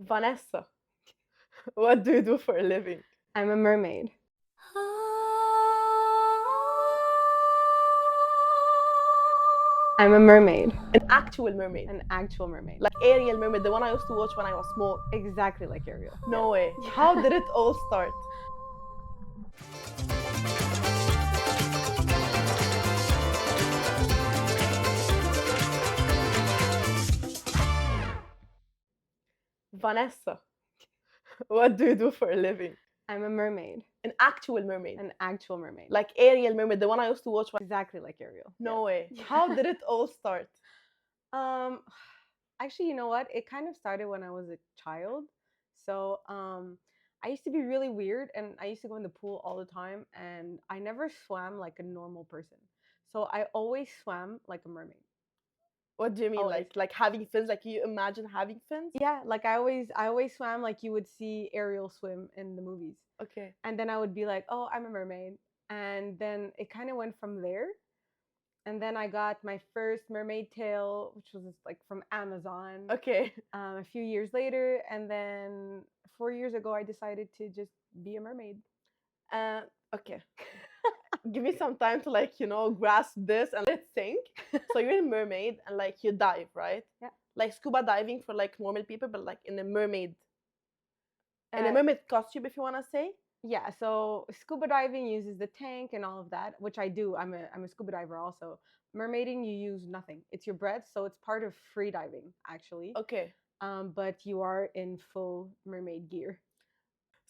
Vanessa, what do you do for a living? I'm a mermaid. I'm a mermaid. An actual mermaid. An actual mermaid. Like Ariel Mermaid, the one I used to watch when I was small. Exactly like Ariel. No way. How did it all start? Vanessa, what do you do for a living? I'm a mermaid. An actual mermaid. An actual mermaid. Like Ariel Mermaid, the one I used to watch when... Exactly like Ariel. No way. Yes. How did it all start? Actually, you know what? It kind of started when I was a child. So, I used to be really weird and I used to go in the pool all the time and I never swam like a normal person. So, I always swam like a mermaid. What do you mean? Always. Like having fins? Like you imagine having fins? Yeah, like I always swam like you would see Ariel swim in the movies. Okay. And then I would be like, "Oh, I'm a mermaid." And then it kind of went from there. And then I got my first mermaid tail, which was like from Amazon. Okay. A few years later, and then 4 years ago, I decided to just be a mermaid. Okay. Give me some time to grasp this and let it sink. So you're a mermaid and like you dive, right? Yeah. Like scuba diving for like normal people, but like in a mermaid costume, if you wanna say. Yeah, so scuba diving uses the tank and all of that, which I do. I'm a scuba diver also. Mermaiding, you use nothing. It's your breath, so it's part of free diving actually. Okay. But you are in full mermaid gear.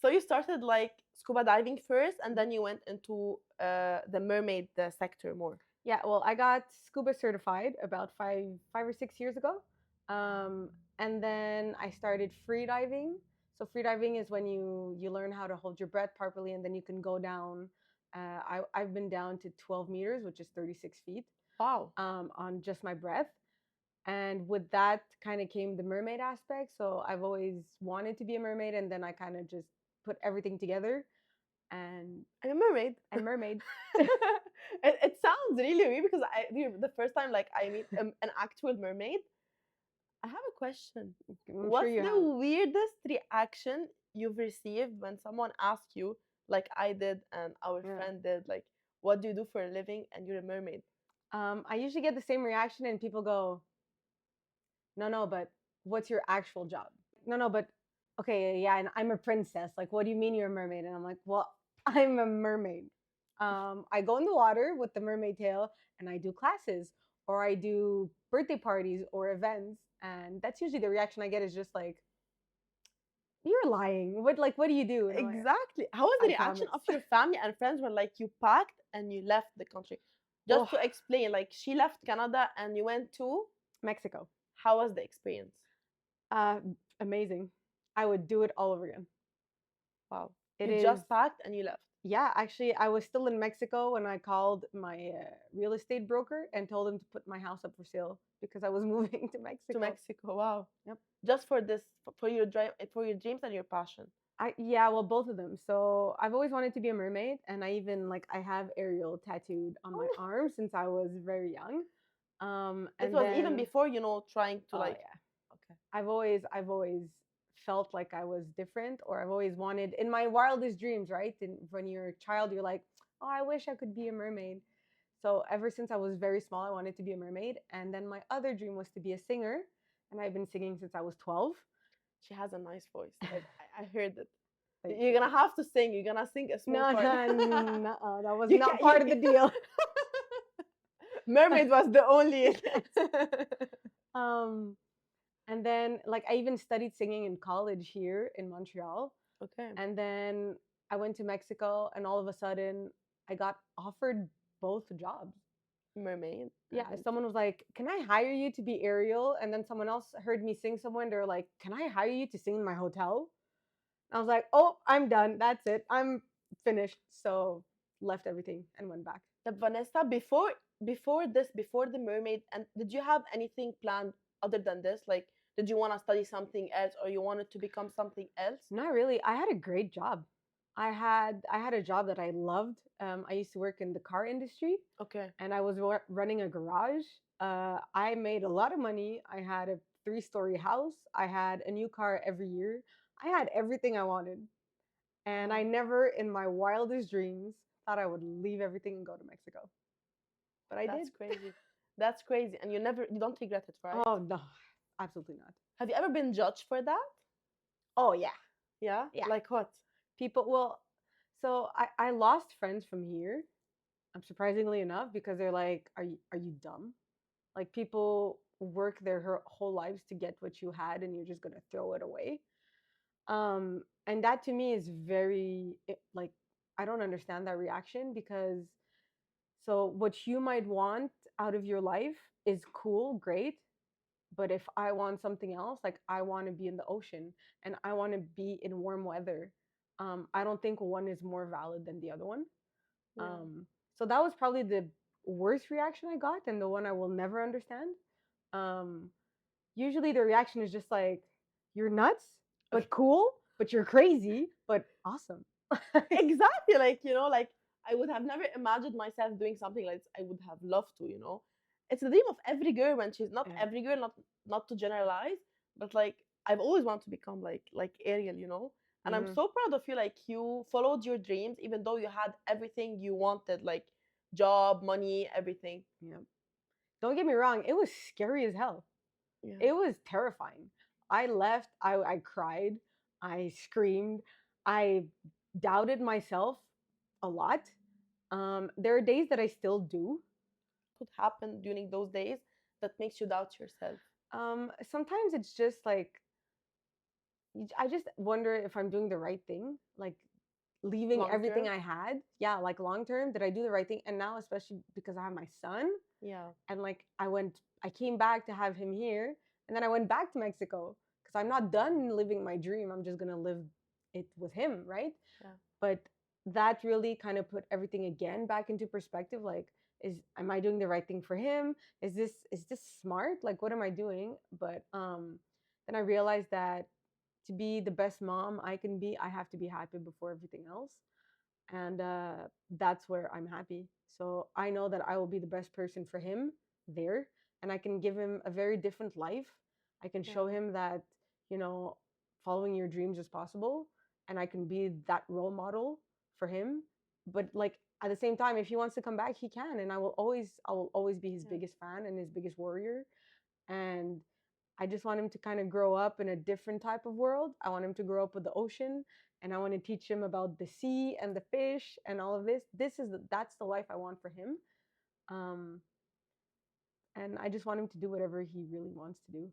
So you started like scuba diving first, and then you went into the mermaid sector more. Yeah, well, I got scuba certified about 5 or 6 years ago, and then I started free diving. So free diving is when you learn how to hold your breath properly, and then you can go down. I've been down to 12 meters, which is 36 feet. Wow. On just my breath, and with that kind of came the mermaid aspect. So I've always wanted to be a mermaid, and then I kind of just put everything together, and I'm a mermaid. and mermaid. It sounds really weird because the first time like I meet an actual mermaid. I have a question. I'm sure What's you the have. weirdest reaction you've received when someone asks you, like I did and our Yeah. friend did, like, what do you do for a living and you're a mermaid? I usually get the same reaction, and people go, no, but what's your actual job? No, but okay, yeah, and I'm a princess. Like, what do you mean you're a mermaid? And I'm like, well, I'm a mermaid. I go in the water with the mermaid tail, and I do classes, or I do birthday parties or events, and that's usually the reaction I get is just like, you're lying. What do you do? And I'm like, Exactly. How was the I reaction promise. of your family and friends when like you packed and you left the country? Oh, Just to explain, like she left Canada and you went to... Mexico. How was the experience? Uh, Amazing. I would do it all over again. Wow. It You is. just packed and you left. Yeah, actually, I was still in Mexico when I called my real estate broker and told him to put my house up for sale because I was moving to Mexico. To Mexico. Wow. Yep. Just for this, for your drive, for your dreams and your passion. Yeah, well, both of them. So I've always wanted to be a mermaid, and I even I have Ariel tattooed on my arm since I was very young. It And was then, even before, trying to oh like... yeah, Okay. I've always felt like I was different, or I've always wanted in my wildest dreams, right? And when you're a child, you're like, oh, I wish I could be a mermaid. So ever since I was very small, I wanted to be a mermaid. And then my other dream was to be a singer, and I've been singing since I was 12. She has a nice voice. I heard it. Thank You're you. gonna have to sing. You're gonna sing a small No, part. no, that was You not can- part you- of the deal. Mermaid was the only. um, and then I even studied singing in college here in Montreal. Okay. And then I went to Mexico, and all of a sudden I got offered both jobs. Mermaid. Yeah, someone was like, "Can I hire you to be Ariel?" And then someone else heard me sing somewhere, and they're like, "Can I hire you to sing in my hotel?" I was like, "Oh, I'm done. That's it. I'm finished." So left everything and went back. The Vanessa, before the mermaid, and did you have anything planned other than this? Like, did you want to study something else, or you wanted to become something else? Not really. I had a great job. I had a job that I loved. I used to work in the car industry, Okay. and I was running a garage. I made a lot of money. I had a 3-story house. I had a new car every year. I had everything I wanted. And I Wow, never in my wildest dreams thought I would leave everything and go to Mexico. But I did. that's crazy. That's crazy, and you don't regret it, right? Oh no, absolutely not. Have you ever been judged for that? Oh yeah. Yeah, Yeah. like what? People well, so I lost friends from here, surprisingly enough, because they're like, are you dumb? Like people work their whole lives to get what you had and you're just gonna throw it away. And that to me is very like I don't understand that reaction because so what you might want out of your life is cool, great, but if I want something else, like I want to be in the ocean and I want to be in warm weather, I don't think one is more valid than the other one. Yeah, Um, so that was probably the worst reaction I got and the one I will never understand. Um, Usually the reaction is just like, "You're nuts, but cool, but you're crazy, but awesome." exactly. Like like I would have never imagined myself doing something like this. I would have loved to. It's the dream of every girl when she's not Yeah. every girl, not to generalize, but like I've always wanted to become like Ariel. And I'm Hmm. so proud of you. Like you followed your dreams, even though you had everything you wanted, like job, money, everything. Yeah. Don't get me wrong, it was scary as hell. Yeah. It was terrifying. I left, I cried, I screamed, I doubted myself a lot. There are days that I still do. Could happen during those days that makes you doubt yourself Sometimes it's just like I just wonder if I'm doing the right thing, like leaving long everything term? I had. Yeah, like long term, did I do the right thing? And now, especially because I have my son, Yeah. and like I came back to have him here, and then I went back to Mexico because I'm not done living my dream. I'm just gonna live it with him, right? Yeah. But that really kind of put everything again back into perspective. Like, am I doing the right thing for him? Is this smart? Like, what am I doing? But then I realized that to be the best mom I can be, I have to be happy before everything else. And that's where I'm happy. So I know that I will be the best person for him there, and I can give him a very different life. I can show Yeah. him that, you know, following your dreams is possible, and I can be that role model for him. But like at the same time, if he wants to come back, he can, and I will always be his Yeah. biggest fan and his biggest warrior. And I just want him to kind of grow up in a different type of world. I want him to grow up with the ocean, and I want to teach him about the sea and the fish and all of this. That's the life I want for him. Um, and I just want him to do whatever he really wants to do.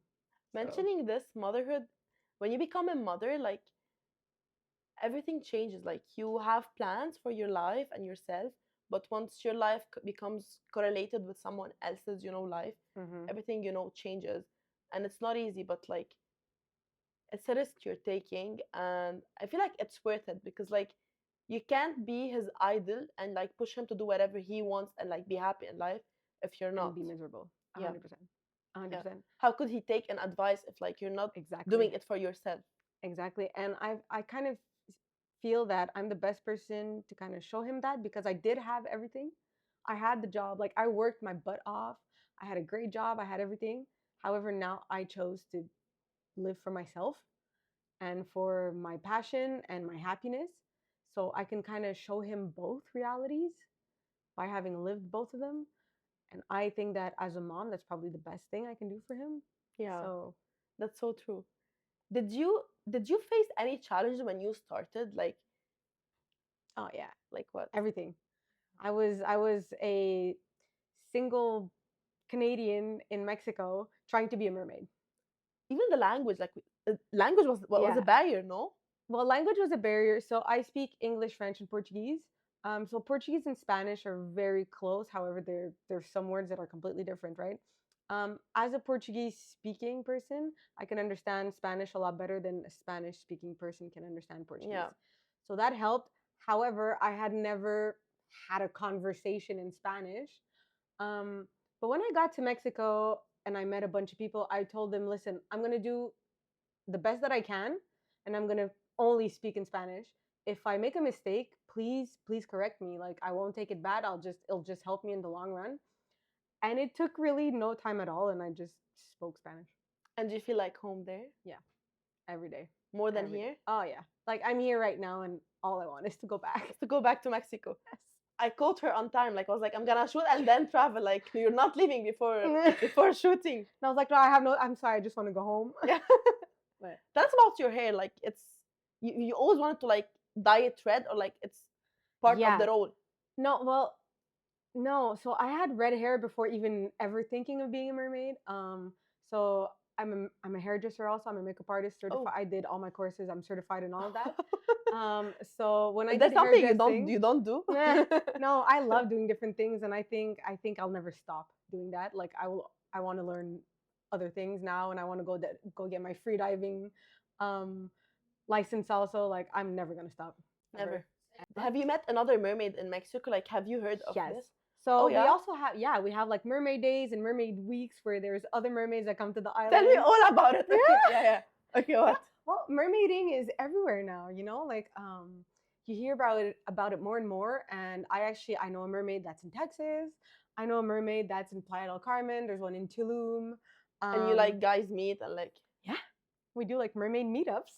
So, Mentioning this motherhood, when you become a mother, like everything changes. Like you have plans for your life and yourself, but once your life becomes correlated with someone else's, life, mhm. everything, changes. And it's not easy, but like it's a risk you're taking. And I feel like it's worth it because, like, you can't be his idol and like push him to do whatever he wants and like be happy in life if you're And not. be miserable. Yeah. 100%. a hundred Yeah. percent. How could he take an advice if like you're not Exactly. doing it for yourself? Exactly. And I kind of feel that I'm the best person to kind of show him that because I did have everything. I had the job, like I worked my butt off. I had a great job, I had everything. However, now I chose to live for myself and for my passion and my happiness. So I can kind of show him both realities by having lived both of them. And I think that as a mom, that's probably the best thing I can do for him. Yeah, So, that's so true. Did you face any challenges when you started? oh yeah, Like what? everything. I was a single Canadian in Mexico trying to be a mermaid. Even the language, like language was a Yeah. barrier, no? Well, language was a barrier. So I speak English, French, and Portuguese. So Portuguese and Spanish are very close. However, there's some words that are completely different, right? As a Portuguese speaking person, I can understand Spanish a lot better than a Spanish speaking person can understand Portuguese. Yeah, So that helped. However, I had never had a conversation in Spanish. Um, but when I got to Mexico and I met a bunch of people, I told them, listen, I'm going to do the best that I can, and I'm going to only speak in Spanish. If I make a mistake, please correct me. Like I won't take it bad. It'll just help me in the long run. And it took really no time at all, and I just spoke Spanish. And do you feel like home there every day. more than Every day. here? Oh yeah. Like I'm here right now and all I want is to go back. To go back to Mexico. Yes. I caught her on time. Like I was like, I'm gonna shoot and then travel. Like you're not leaving before shooting. And I was like, no, I have no. I'm sorry, I just want to go home. Yeah. But That's about your hair. Like it's you always wanted to like dye it red or like it's part of Yeah. the role. no, well, no. So I had red hair before even ever thinking of being a mermaid. So I'm a hairdresser also. I'm a makeup artist certified. I did all my courses. I'm certified in all of that. So when I Is that did something hairdressing, you don't do? no, I love doing different things, and I think I'll never stop doing that. Like I want to learn other things now, and I want to go get my free diving license also. Like I'm never gonna stop. Never. Have you met another mermaid in Mexico? Like, have you heard of Yes. this? So Oh, we yeah? also have we have like mermaid days and mermaid weeks where there's other mermaids that come to the island. Tell me all about it. Okay. Yeah. Okay, what? Well, mermaiding is everywhere now, you know, like you hear about it more and more. And I know a mermaid that's in Texas. I know a mermaid that's in Playa del Carmen. There's one in Tulum. And you like guys meet and like Yeah, we do like mermaid meetups.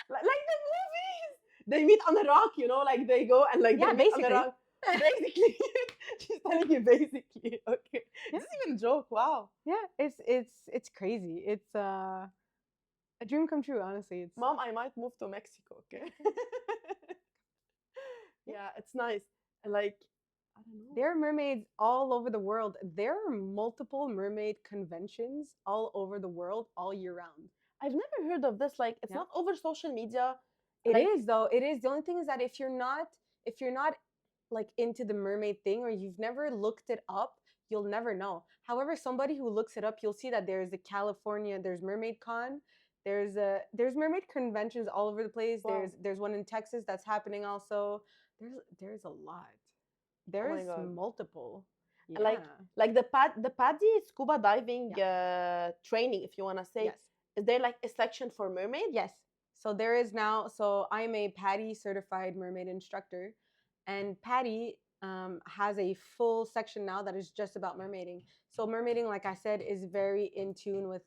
like the movies. They meet on a rock, you know, like they go and like Yeah, they meet on a basically. rock. Basically, she's telling you basically. Okay, Yeah. this is even a joke. Wow. Yeah, it's crazy. It's a dream come true, honestly. It's Mom, I might move to Mexico. Okay. Yeah, it's nice. And like I don't know. There are mermaids all over the world. There are multiple mermaid conventions all over the world all year round. I've never heard of this. Like, it's Yeah. not over social media. It is Like- though. It is. The only thing is that if you're not like into the mermaid thing or you've never looked it up, you'll never know. However, somebody who looks it up, you'll see that there's there's Mermaid Con. There's mermaid conventions all over the place. Wow. There's one in Texas that's happening also. There's a lot. There's God. multiple. Yeah. Like the paddy scuba diving training, if you wanna say. Yes. Is there like a section for mermaids? Yes. So there is now. So I'm a PADI certified mermaid instructor, and PADI has a full section now that is just about mermaiding. So mermaiding, like I said, is very in tune with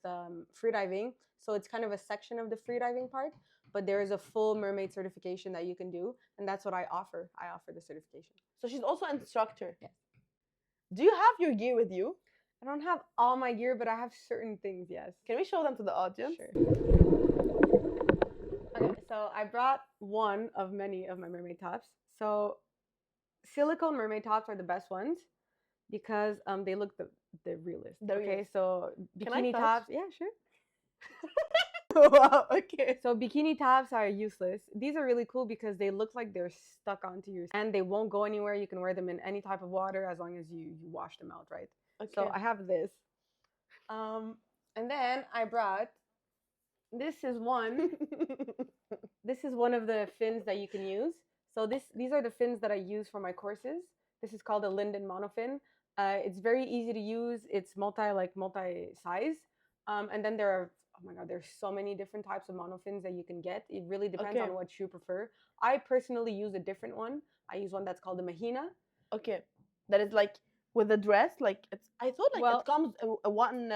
freediving. So it's kind of a section of the freediving part, but there is a full mermaid certification that you can do, and that's what I offer. I offer the certification. So she's also an instructor. Yes. Do you have your gear with you? I don't have all my gear, but I have certain things. Yes. Can we show them to the audience? Sure. Okay, so I brought one of many of my mermaid tops. So silicone mermaid tops are the best ones because they look the realest. The Okay, realest. so Can I bikini touch? tops. Yeah, sure. Wow, okay. So bikini tops are useless. These are really cool because they look like they're stuck onto your and they won't go anywhere. You can wear them in any type of water as long as you wash them out, right? Okay. So I have this. And then I brought this is one of the fins that you can use. So these are the fins that I use for my courses. This is called a Linden monofin. It's very easy to use. It's multi-size. And then there are, oh my God, there's so many different types of monofins that you can get. It really depends on what you prefer. I personally use a different one. I use one that's called the Mahina. Okay. That is like with the dress, like I thought like Well, it comes a one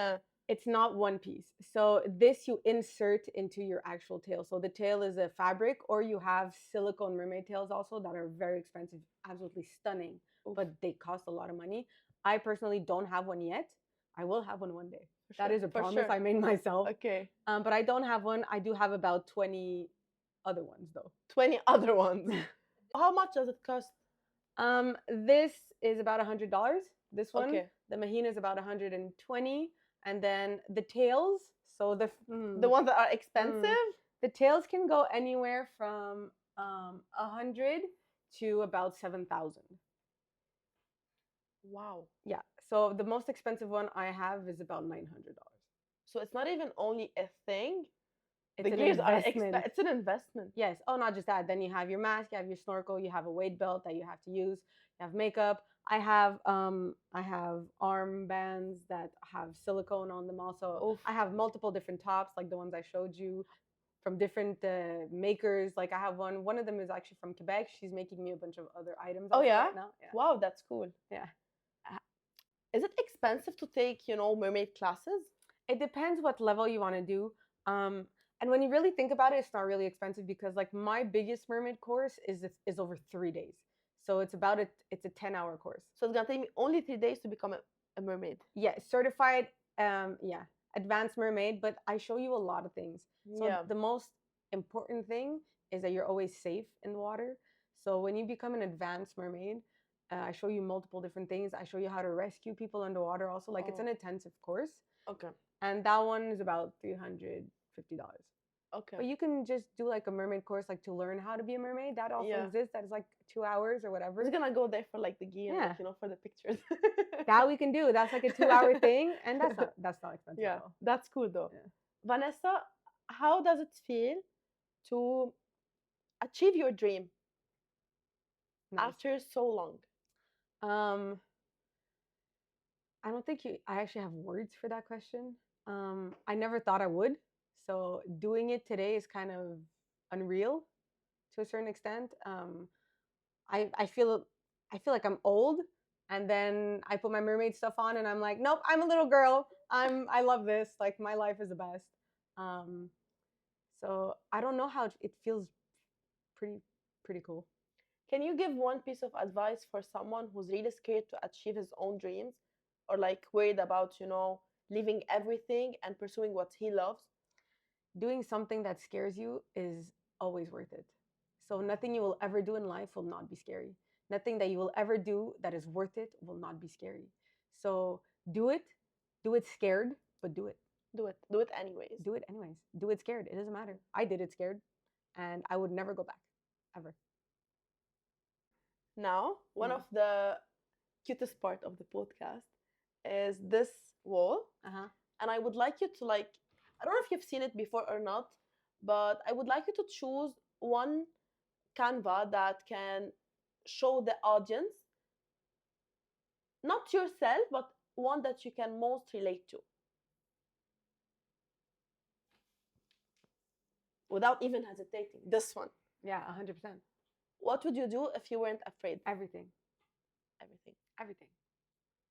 it's not one piece. So this you insert into your actual tail. So the tail is a fabric, or you have silicone mermaid tails also that are very expensive, absolutely stunning, but they cost a lot of money. I personally don't have one yet. I will have one day. That is a promise I made myself. Okay. But I don't have one. I do have about 20 other ones though. 20 other ones. How much does it cost? This is about $100. This one, Okay. the Mahina is about 120, and then the tails. So the ones that are expensive. The tails can go anywhere from 100 to about 7,000. Wow. Yeah. So the most expensive one I have is about $900. So it's not even only a thing. It's The an gears are investment. it's an investment. Yes. Oh, not just that. Then you have your mask, you have your snorkel, you have a weight belt that you have to use, you have makeup. I have arm bands that have silicone on them also. Oof. I have multiple different tops, like the ones I showed you, from different makers. Like I have one of them is actually from Quebec. She's making me a bunch of other items. Oh, also yeah? right now. Yeah. Wow, that's cool. Yeah. Is it expensive to take, mermaid classes? It depends what level you want to do. And when you really think about it, it's not really expensive because like my biggest mermaid course is over 3 days. So it's a 10-hour course. So it's gonna take me only 3 days to become a mermaid. Yeah, certified yeah, advanced mermaid, but I show you a lot of things. So Yeah. the most important thing is that you're always safe in the water. So when you become an advanced mermaid, I show you multiple different things. I show you how to rescue people underwater also. Like it's Oh, an intensive course. okay. And that one is about $350. Okay. But you can just do like a mermaid course, like to learn how to be a mermaid. That also Yeah. exists. That is like 2 hours or whatever. We're gonna go there for like the gi and Yeah. like, you know, for the pictures. That we can do. That's like a 2 hour thing, and that's not expensive Yeah, at all. that's cool though. Yeah. Vanessa, how does it feel to achieve your dream Nice. after so long? Um, I don't think I actually have words for that question. I never thought I would. So doing it today is kind of unreal to a certain extent. I feel like I'm old, and then I put my mermaid stuff on, and I'm like, nope, I'm a little girl. I love this. Like my life is the best. Um, so I don't know how it feels. Pretty cool. Can you give one piece of advice for someone who's really scared to achieve his own dreams or like worried about, you know, leaving everything and pursuing what he loves? Doing something that scares you is always worth it. So nothing you will ever do in life will not be scary. Nothing that you will ever do that is worth it will not be scary. So do it. Do it scared, but do it. Do it. Do it anyways. Do it anyways. Do it scared. It doesn't matter. I did it scared, and I would never go back, ever. Now, one Mm. of the cutest part of the podcast is this wall. Uh-huh. And I would like you to like, I don't know if you've seen it before or not, but I would like you to choose one Canva that can show the audience, not yourself, but one that you can most relate to without even hesitating. This one. Yeah, 100%. What would you do if you weren't afraid? Everything. Everything. Everything.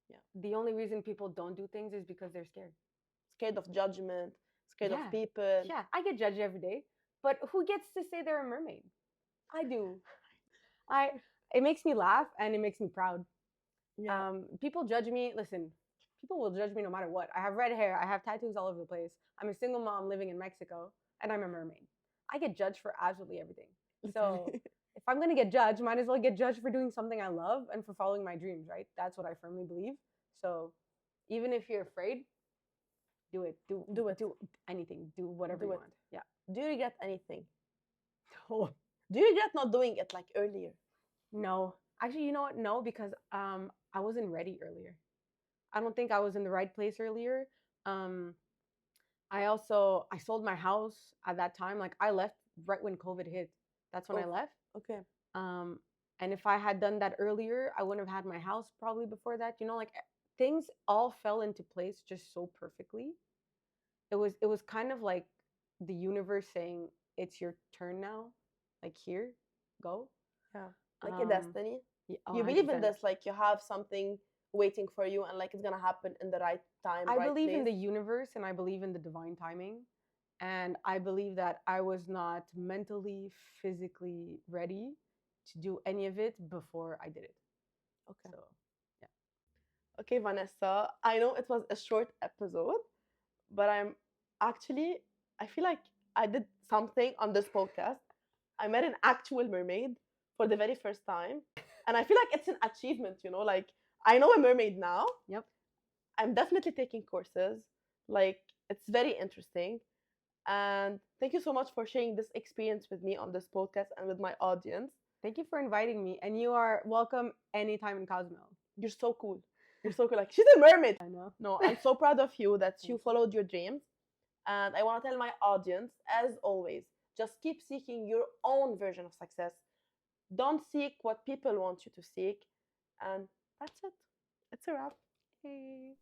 Yeah. The only reason people don't do things is because they're scared. Scared of judgment, scared Yeah. of people. Yeah, I get judged every day, but who gets to say they're a mermaid? I do. It makes me laugh and it makes me proud. Yeah. People judge me. Listen, people will judge me no matter what. I have red hair. I have tattoos all over the place. I'm a single mom living in Mexico, and I'm a mermaid. I get judged for absolutely everything. So if I'm gonna get judged, might as well get judged for doing something I love and for following my dreams. Right? That's what I firmly believe. So even if you're afraid, do it. Do it. Do anything. Do whatever Do you it. want. Yeah. Do you regret anything? No. Do you regret not doing it like earlier? No. Actually, you know what? No, because I wasn't ready earlier. I don't think I was in the right place earlier. Um, I sold my house at that time. Like I left right when COVID hit. That's when I Oh, left. okay. Um, and if I had done that earlier, I wouldn't have had my house probably before that. You know, like things all fell into place just so perfectly. It was kind of like the universe saying, "It's your turn now. Like here, go." Yeah. Like a Um, destiny. yeah, You believe in 100%. this, like you have something waiting for you and like it's gonna happen in the right time, I right believe in place. the universe and I believe in the divine timing. And I believe that I was not mentally, physically ready to do any of it before I did it. Okay. So, yeah. Okay, Vanessa. I know it was a short episode, but I feel like I did something on this podcast. I met an actual mermaid for the very first time. And I feel like it's an achievement, you know, like I know a mermaid now. Yep. I'm definitely taking courses. Like it's very interesting. And thank you so much for sharing this experience with me on this podcast and with my audience. Thank you for inviting me. And you are welcome anytime in Cozumel. You're so cool. You're so cool. Like she's a mermaid. I know. No, I'm so proud of you that you Thank you. followed your dreams. And I want to tell my audience, as always, just keep seeking your own version of success. Don't seek what people want you to seek. And that's it. It's a wrap. Hey.